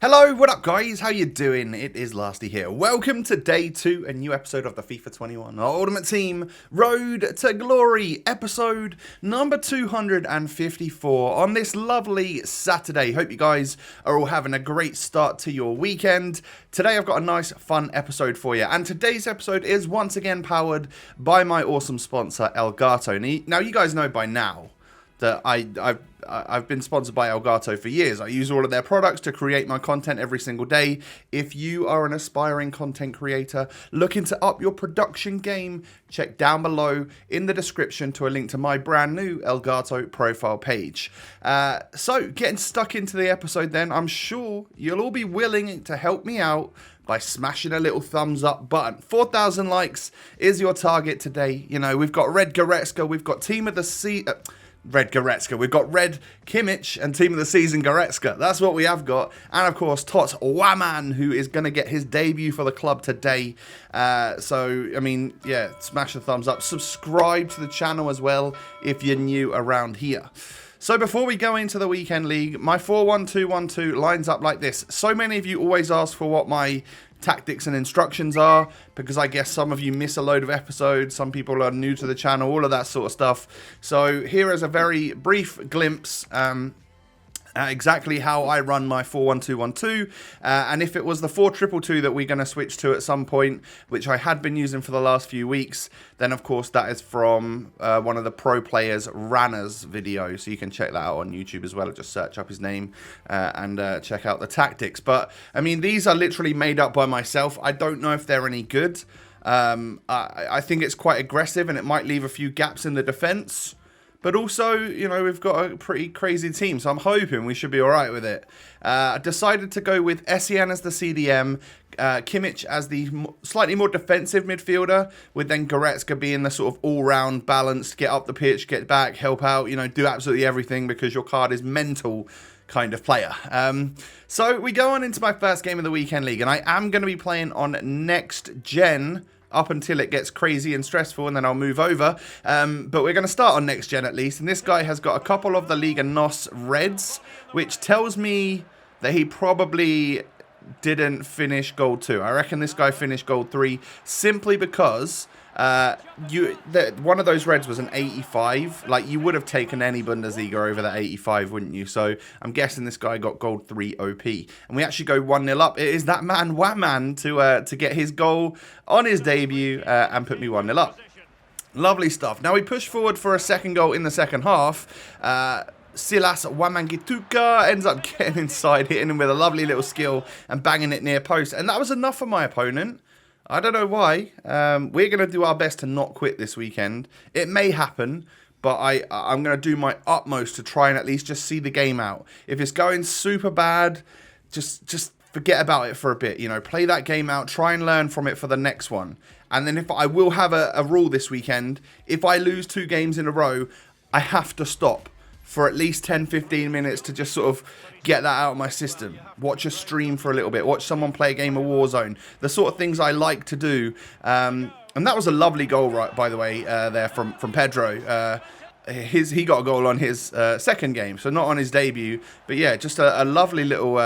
Hello, what up guys? How you doing? It is Lasty here. Welcome to day 2, a new episode of the FIFA 21 Ultimate Team Road to Glory, episode number 254 on this lovely Saturday. Hope you guys are all having a great start to your weekend. Today I've got a nice fun episode for you, and today's episode is once again powered by my awesome sponsor Elgato. Now you guys know by now that I've been sponsored by Elgato for years. I use all of their products to create my content every single day. If you are an aspiring content creator looking to up your production game, check down below in the description to a link to my brand new Elgato profile page. So getting stuck into the episode then, I'm sure you'll all be willing to help me out by smashing a little thumbs up button. 4,000 likes is your target today. You know, we've got Red Goretzka, we've got Team of the Red Goretzka. We've got Red Kimmich and Team of the Season Goretzka. That's what we have got. And of course, Tots Waman, who is going to get his debut for the club today. So, I mean, yeah, smash the thumbs up. Subscribe to the channel as well if you're new around here. So before we go into the weekend league, my 4-1-2-1-2 lines up like this. So many of you always ask for what my tactics and instructions are, because I guess some of you miss a load of episodes, some people are new to the channel, all of that sort of stuff. So here is a very brief glimpse exactly how I run my 4-1-2-1-2, and if it was the 4-2-2-2 that we're going to switch to at some point, which I had been using for the last few weeks, then of course that is from one of the pro players Rana's video, so you can check that out on YouTube as well. Just search up his name and check out the tactics. But I mean, these are literally made up by myself. I don't know if they're any good. I think it's quite aggressive and it might leave a few gaps in the defense. But also, you know, we've got a pretty crazy team, so I'm hoping we should be all right with it. I decided to go with Essien as the CDM, Kimmich as the slightly more defensive midfielder, with then Goretzka being the sort of all-round balanced, get up the pitch, get back, help out, you know, do absolutely everything because your card is mental kind of player. So we go on into my first game of the weekend league, and I am going to be playing on next gen up until it gets crazy and stressful, and then I'll move over. But we're going to start on next gen at least. And this guy has got a couple of the Liga NOS Reds, which tells me that he probably didn't finish Gold 2. I reckon this guy finished Gold 3 simply because one of those Reds was an 85. Like, you would have taken any Bundesliga over that 85, wouldn't you? So I'm guessing this guy got Gold 3 OP. And we actually go 1-0 up. It is that man Waman to get his goal on his debut and put me 1-0 up. Lovely stuff. Now we push forward for a second goal in the second half. Silas Wamangituka ends up getting inside, hitting him with a lovely little skill and banging it near post. And that was enough for my opponent. I don't know why. We're going to do our best to not quit this weekend. It may happen, but I'm going to do my utmost to try and at least just see the game out. If it's going super bad, just forget about it for a bit. You know, play that game out, try and learn from it for the next one. And then if I will have a rule this weekend, if I lose 2 games in a row, I have to stop for at least 10-15 minutes to just sort of get that out of my system. Watch a stream for a little bit. Watch someone play a game of Warzone. The sort of things I like to do. And that was a lovely goal, right, by the way, there from Pedro. He got a goal on his second game, so not on his debut. But yeah, just a lovely little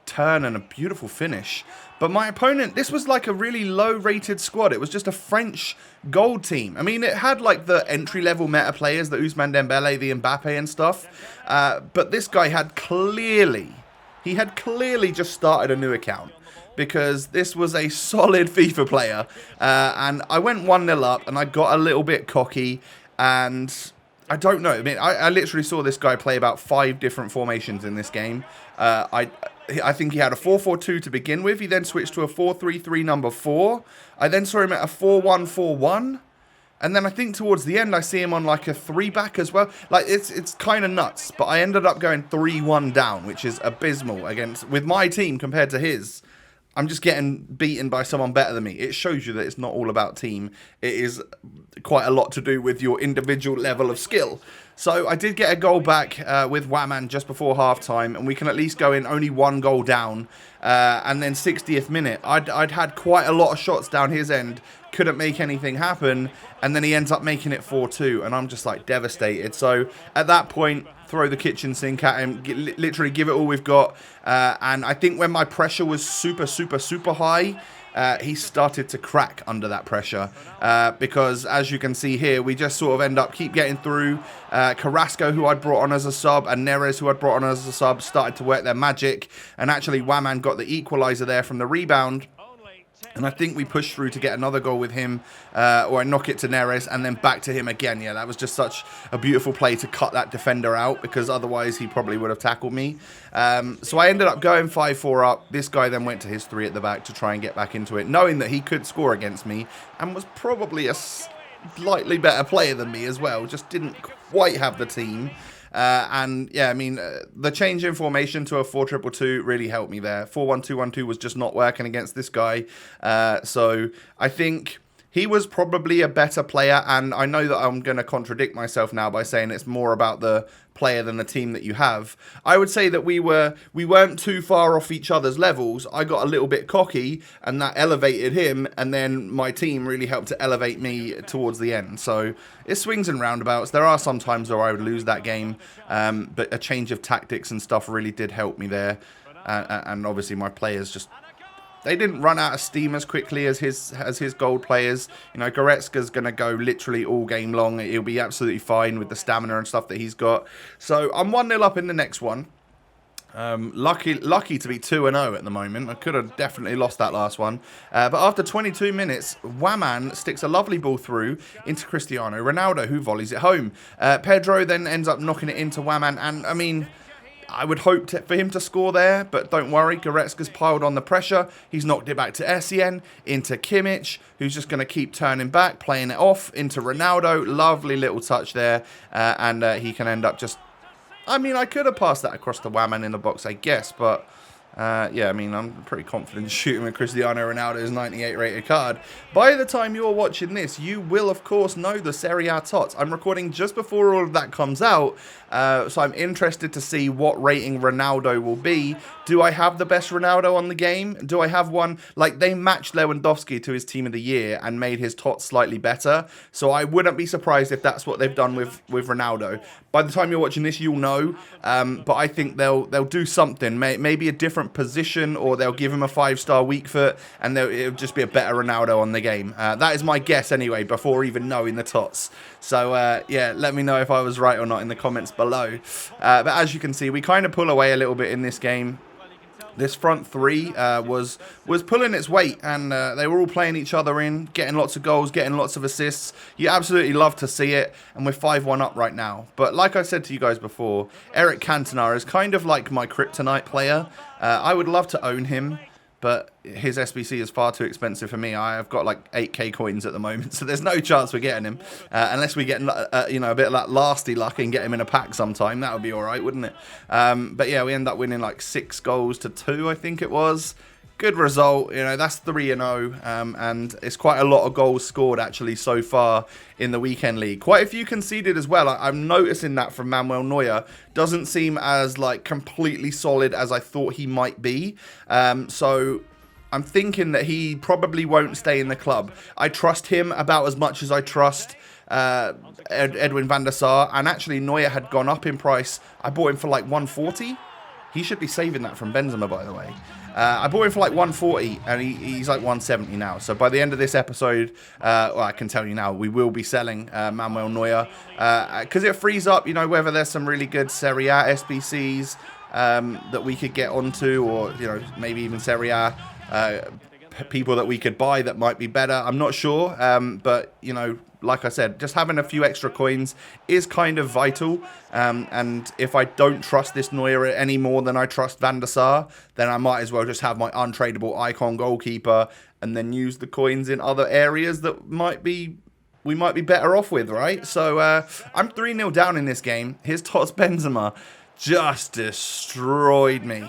turn and a beautiful finish. But my opponent, this was like a really low-rated squad. It was just a French gold team. I mean, it had like the entry-level meta players, the Ousmane Dembele, the Mbappe and stuff. But this guy had clearly just started a new account, because this was a solid FIFA player. And I went 1-0 up and I got a little bit cocky, and I don't know. I mean, I literally saw this guy play about 5 different formations in this game. I think he had a 4-4-2 to begin with. He then switched to a 4-3-3 number 4. I then saw him at a 4-1-4-1. And then I think towards the end, I see him on like a 3-back as well. Like, it's kind of nuts. But I ended up going 3-1 down, which is abysmal with my team compared to his. I'm just getting beaten by someone better than me. It shows you that it's not all about team. It is quite a lot to do with your individual level of skill. So I did get a goal back with Waman just before half-time, and we can at least go in only 1 goal down. And then 60th minute, I'd had quite a lot of shots down his end, couldn't make anything happen, and then he ends up making it 4-2, and I'm just like devastated. So at that point, throw the kitchen sink at him, literally give it all we've got. And I think when my pressure was super high, he started to crack under that pressure, because as you can see here, we just sort of keep getting through. Carrasco, who I'd brought on as a sub, and Neres, who I'd brought on as a sub, started to work their magic, and actually Waman got the equaliser there from the rebound. And I think we pushed through to get another goal with him, or I knock it to Neres and then back to him again. Yeah, that was just such a beautiful play to cut that defender out, because otherwise he probably would have tackled me. So I ended up going 5-4 up. This guy then went to his 3 at the back to try and get back into it, knowing that he could score against me and was probably a slightly better player than me as well. Just didn't quite have the team. And yeah, I mean, the change in formation to a 4-2-2 really helped me there. 4-1-2-1-2 was just not working against this guy. So I think he was probably a better player, and I know that I'm going to contradict myself now by saying it's more about the player than the team that you have. I would say that we weren't too far off each other's levels. I got a little bit cocky, and that elevated him, and then my team really helped to elevate me towards the end. So it swings and roundabouts. There are some times where I would lose that game, but a change of tactics and stuff really did help me there. And obviously my players just, they didn't run out of steam as quickly as his gold players. You know, Goretzka's going to go literally all game long. He'll be absolutely fine with the stamina and stuff that he's got. So I'm 1-0 up in the next one. Lucky to be 2-0 at the moment. I could have definitely lost that last one. But after 22 minutes, Waman sticks a lovely ball through into Cristiano Ronaldo, who volleys it home. Pedro then ends up knocking it into Waman, and I mean, I would hope for him to score there, but don't worry, Goretzka's piled on the pressure. He's knocked it back to Essien, into Kimmich, who's just going to keep turning back, playing it off into Ronaldo. Lovely little touch there, and he can end up just, I mean, I could have passed that across to Waman in the box, I guess, but yeah, I mean, I'm pretty confident shooting with Cristiano Ronaldo's 98 rated card. By the time you're watching this, you will, of course, know the Serie A tots. I'm recording just before all of that comes out, so I'm interested to see what rating Ronaldo will be. Do I have the best Ronaldo on the game? Do I have one? Like, they matched Lewandowski to his team of the year and made his tots slightly better, so I wouldn't be surprised if that's what they've done with Ronaldo. By the time you're watching this, you'll know, but I think they'll do something, maybe a different position, or they'll give him a 5-star weak foot, and it'll just be a better Ronaldo on the game. That is my guess anyway, before even knowing the tots. So yeah, let me know if I was right or not in the comments below. But as you can see, we kind of pull away a little bit in this game. This front three was pulling its weight, and they were all playing each other in, getting lots of goals, getting lots of assists. You absolutely love to see it, and we're 5-1 up right now. But like I said to you guys before, Eric Cantona is kind of like my kryptonite player. I would love to own him, but his SBC is far too expensive for me. I have got like 8k coins at the moment, so there's no chance we're getting him. Unless we get you know, a bit of that lasty luck and get him in a pack sometime. That would be alright, wouldn't it? But yeah, we end up winning like 6-2, I think it was. Good result, you know, that's 3-0, and it's quite a lot of goals scored actually so far in the weekend league. Quite a few conceded as well. I'm noticing that from Manuel Neuer. Doesn't seem as like completely solid as I thought he might be. So I'm thinking that he probably won't stay in the club. I trust him about as much as I trust Edwin van der Sar, and actually Neuer had gone up in price. I bought him for like 140. He should be saving that from Benzema, by the way. I bought him for like 140, and he's like 170 now. So by the end of this episode, well, I can tell you now, we will be selling Manuel Neuer, because it frees up, you know, whether there's some really good Serie A SBCs that we could get onto, or, you know, maybe even Serie A people that we could buy that might be better. I'm not sure, but, you know, like I said, just having a few extra coins is kind of vital. And if I don't trust this Neuer any more than I trust Van der Sar, then I might as well just have my untradeable icon goalkeeper and then use the coins in other areas that we might be better off with, right? So I'm 3-0 down in this game. Here's Tots Benzema. Just destroyed me.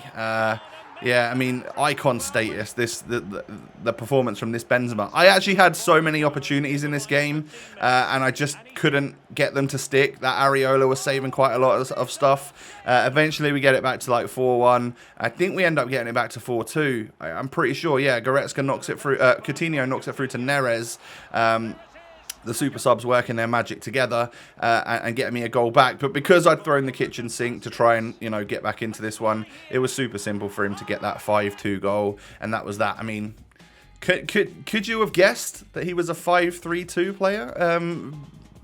Yeah, I mean, icon status, the performance from this Benzema. I actually had so many opportunities in this game, and I just couldn't get them to stick. That Areola was saving quite a lot of stuff. Eventually, we get it back to like 4-1. I think we end up getting it back to 4-2. I'm pretty sure, yeah, Goretzka knocks it through, Coutinho knocks it through to Neres. The super subs working their magic together and getting me a goal back. But because I'd thrown the kitchen sink to try and, you know, get back into this one, it was super simple for him to get that 5-2 goal. And that was that. I mean, could you have guessed that he was a 5-3-2 player?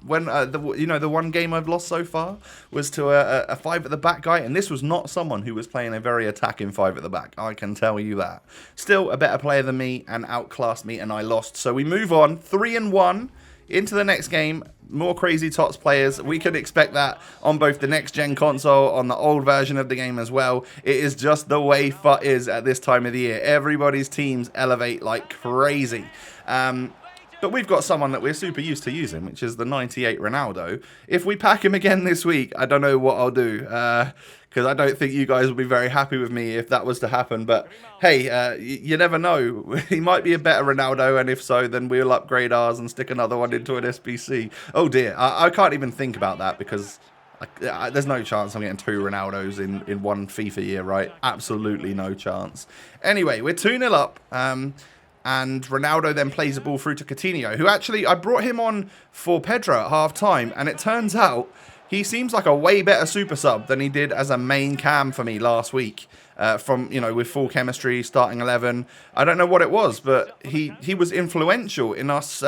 When the one game I've lost so far was to a 5 at the back guy, and this was not someone who was playing a very attacking 5 at the back. I can tell you that. Still a better player than me and outclassed me, and I lost. So we move on 3-1. Into the next game, more Crazy Tots players. We could expect that on both the next-gen console, on the old version of the game as well. It is just the way FUT is at this time of the year. Everybody's teams elevate like crazy. But we've got someone that we're super used to using, which is the 98 Ronaldo. If we pack him again this week, I don't know what I'll do. Because I don't think you guys will be very happy with me if that was to happen. But hey, you never know. He might be a better Ronaldo, and if so, then we'll upgrade ours and stick another one into an SBC. Oh dear, I can't even think about that because there's no chance I'm getting 2 Ronaldos in one FIFA year, right? Absolutely no chance. Anyway, we're 2-0 up. And Ronaldo then plays the ball through to Coutinho, who actually, I brought him on for Pedro at half-time, and it turns out he seems like a way better super sub than he did as a main cam for me last week. With full chemistry, starting 11. I don't know what it was, but he was influential in us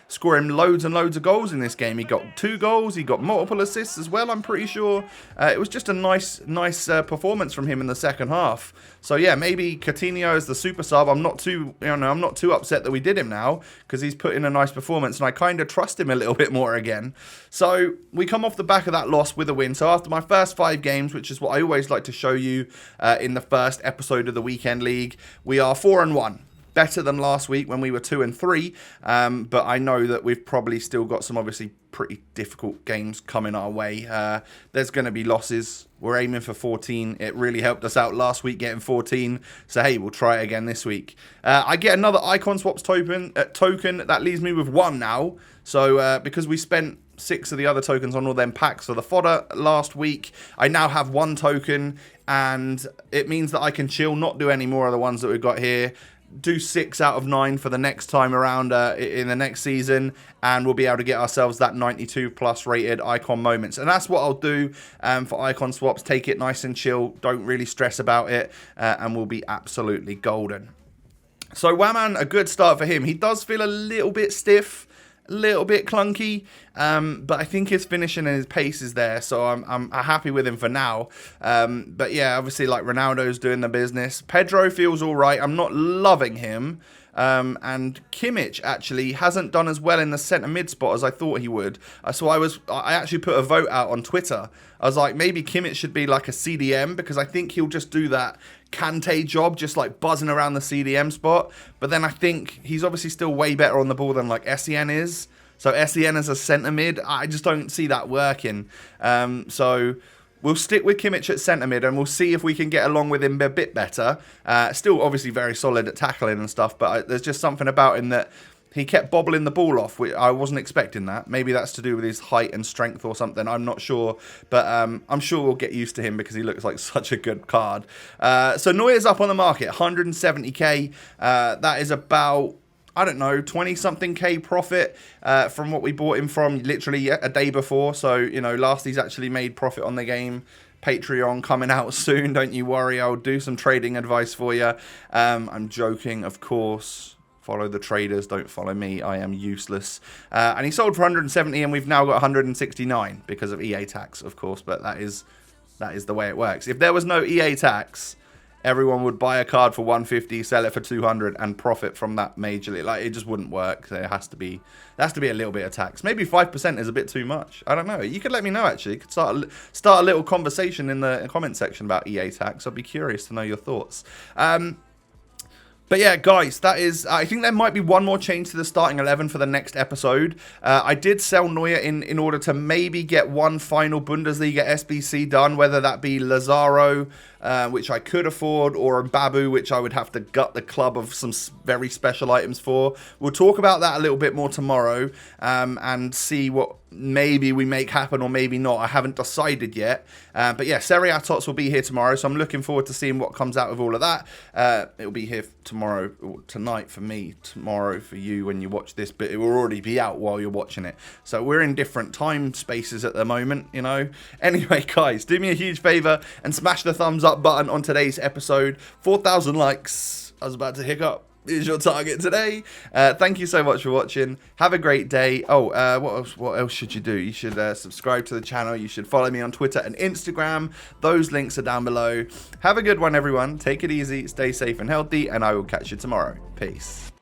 scoring loads and loads of goals in this game. He got 2 goals, he got multiple assists as well, I'm pretty sure. It was just a nice performance from him in the second half. So yeah, maybe Coutinho is the super sub. I'm not too upset that we did him now, because he's put in a nice performance, and I kind of trust him a little bit more again. So we come off the back of that loss with a win. So after my first 5 games, which is what I always like to show you in the first episode of the Weekend League, we are 4-1. Better than last week when we were 2-3, but I know that we've probably still got some obviously pretty difficult games coming our way. There's going to be losses. We're aiming for 14. It really helped us out last week getting 14, so hey, we'll try it again this week. I get another icon swaps token. That leaves me with 1 now. So because we spent 6 of the other tokens on all them packs for the fodder last week, I now have 1 token, and it means that I can chill, not do any more of the ones that we've got here. Do 6 out of 9 for the next time around in the next season, and we'll be able to get ourselves that 92 plus rated icon moments. And that's what I'll do for icon swaps. Take it nice and chill, don't really stress about it, and we'll be absolutely golden. So Waman, a good start for him. He does feel a little bit stiff, a little bit clunky, but I think his finishing and his pace is there, so I'm happy with him for now. But yeah, obviously, like, Ronaldo's doing the business. Pedro feels all right. I'm not loving him. And Kimmich actually hasn't done as well in the centre mid spot as I thought he would. So I actually put a vote out on Twitter. I was like, maybe Kimmich should be like a CDM, because I think he'll just do that Kante job, just like buzzing around the CDM spot. But then I think he's obviously still way better on the ball than like Essien is. So Essien as a centre mid, I just don't see that working. So we'll stick with Kimmich at centre mid, and we'll see if we can get along with him a bit better. Still obviously very solid at tackling and stuff, but there's just something about him that he kept bobbling the ball off. I wasn't expecting that. Maybe that's to do with his height and strength or something. I'm not sure. But I'm sure we'll get used to him because he looks like such a good card. So Neuer's up on the market, 170k. That is about, I don't know, 20-something K profit from what we bought him from literally a day before. So, you know, Lasty's actually made profit on the game. Patreon coming out soon. Don't you worry. I'll do some trading advice for you. I'm joking, of course. Follow the traders, don't follow me. I am useless. And he sold for 170, and we've now got 169 because of EA tax, of course. But that is the way it works. If there was no EA tax, everyone would buy a card for 150, sell it for 200, and profit from that majorly. Like, it just wouldn't work. There has to be a little bit of tax. Maybe 5% is a bit too much. I don't know. You could let me know, actually. You could start a little conversation in the comment section about EA tax. I'd be curious to know your thoughts. But yeah, guys, that is, I think there might be one more change to the starting 11 for the next episode. I did sell Neuer in order to maybe get one final Bundesliga SBC done, whether that be Lazaro which I could afford, or a Babu, which I would have to gut the club of some very special items for. We'll talk about that a little bit more tomorrow, and see what maybe we make happen or maybe not. I haven't decided yet. But yeah, Serie A Tots will be here tomorrow, so I'm looking forward to seeing what comes out of all of that. It'll be here tomorrow, or tonight for me, tomorrow for you when you watch this, but it will already be out while you're watching it. So we're in different time spaces at the moment, you know. Anyway, guys, do me a huge favor and smash the thumbs up button on today's episode. 4,000 likes. I was about to hiccup. Is your target today. Thank you so much for watching. Have a great day. Oh, what else should you do? You should subscribe to the channel. You should follow me on Twitter and Instagram. Those links are down below. Have a good one, everyone. Take it easy, stay safe and healthy, and I will catch you tomorrow. Peace.